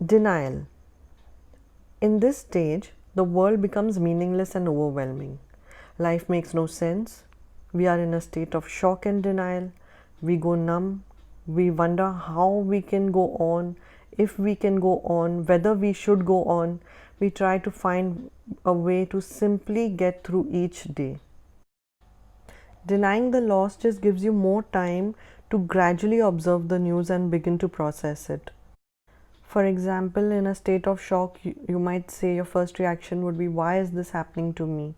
Denial. In this stage, the world becomes meaningless and overwhelming. Life makes no sense. We are in a state of shock and denial. We go numb. We wonder how we can go on, if we can go on, whether we should go on. We try to find a way to simply get through each day. Denying the loss just gives you more time to gradually observe the news and begin to process it. For example, in a state of shock, you might say your first reaction would be, why is this happening to me?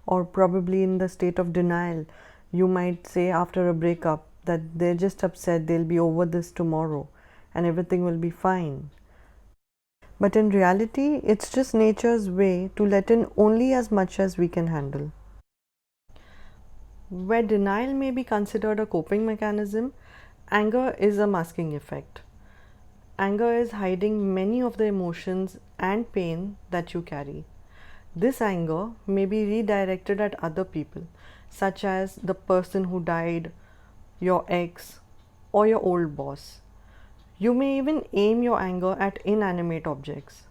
Or probably in the state of denial, you might say after a breakup that they're just upset, they'll be over this tomorrow and everything will be fine. But in reality, it's just nature's way to let in only as much as we can handle. Where denial may be considered a coping mechanism, anger is a masking effect. Anger is hiding many of the emotions and pain that you carry. This anger may be redirected at other people, such as the person who died, your ex, or your old boss. You may even aim your anger at inanimate objects.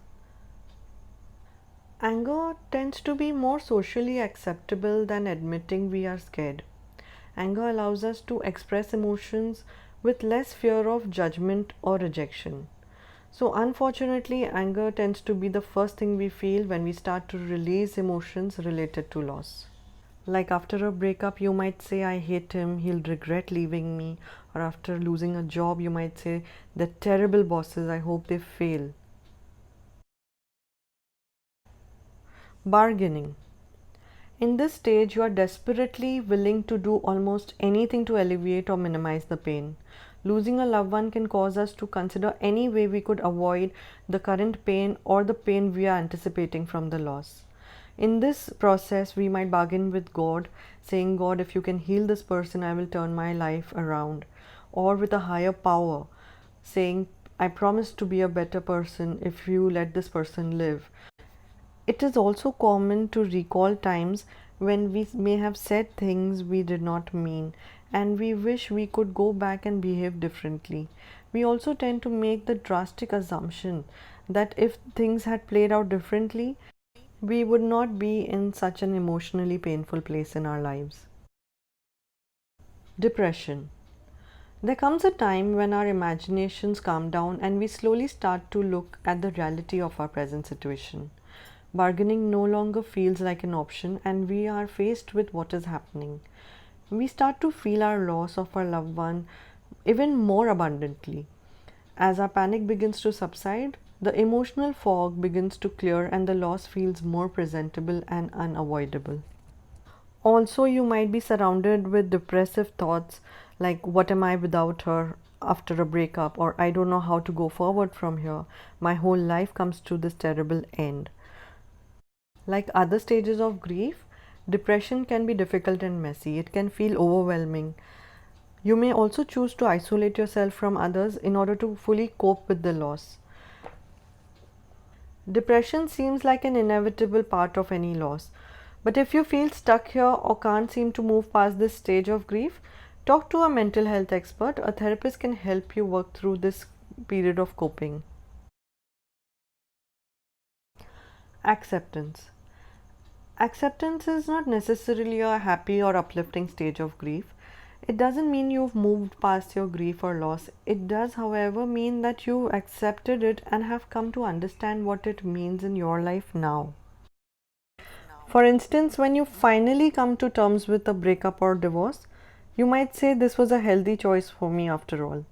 Anger tends to be more socially acceptable than admitting we are scared. Anger allows us to express emotions with less fear of judgment or rejection. So, unfortunately, anger tends to be the first thing we feel when we start to release emotions related to loss. Like after a breakup, you might say, I hate him, he'll regret leaving me. Or after losing a job, you might say, they're terrible bosses, I hope they fail. Bargaining. In this stage, you are desperately willing to do almost anything to alleviate or minimize the pain. Losing a loved one can cause us to consider any way we could avoid the current pain or the pain we are anticipating from the loss. In this process, we might bargain with God, saying, God, if you can heal this person, I will turn my life around. Or with a higher power, saying, I promise to be a better person if you let this person live. It is also common to recall times when we may have said things we did not mean and we wish we could go back and behave differently. We also tend to make the drastic assumption that if things had played out differently, we would not be in such an emotionally painful place in our lives. Depression. There comes a time when our imaginations calm down and we slowly start to look at the reality of our present situation. Bargaining no longer feels like an option and we are faced with what is happening. We start to feel our loss of our loved one even more abundantly. As our panic begins to subside, the emotional fog begins to clear and the loss feels more presentable and unavoidable. Also, you might be surrounded with depressive thoughts like, what am I without her after a breakup? Or I don't know how to go forward from here. My whole life comes to this terrible end. Like other stages of grief, depression can be difficult and messy. It can feel overwhelming. You may also choose to isolate yourself from others in order to fully cope with the loss. Depression seems like an inevitable part of any loss. But if you feel stuck here or can't seem to move past this stage of grief, talk to a mental health expert. A therapist can help you work through this period of coping. Acceptance. Acceptance is not necessarily a happy or uplifting stage of grief. It doesn't mean you've moved past your grief or loss. It does, however, mean that you accepted it and have come to understand what it means in your life now. For instance, when you finally come to terms with a breakup or divorce, you might say this was a healthy choice for me after all.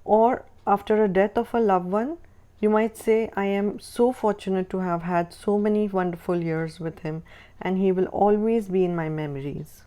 Or after a death of a loved one, you might say, I am so fortunate to have had so many wonderful years with him and he will always be in my memories.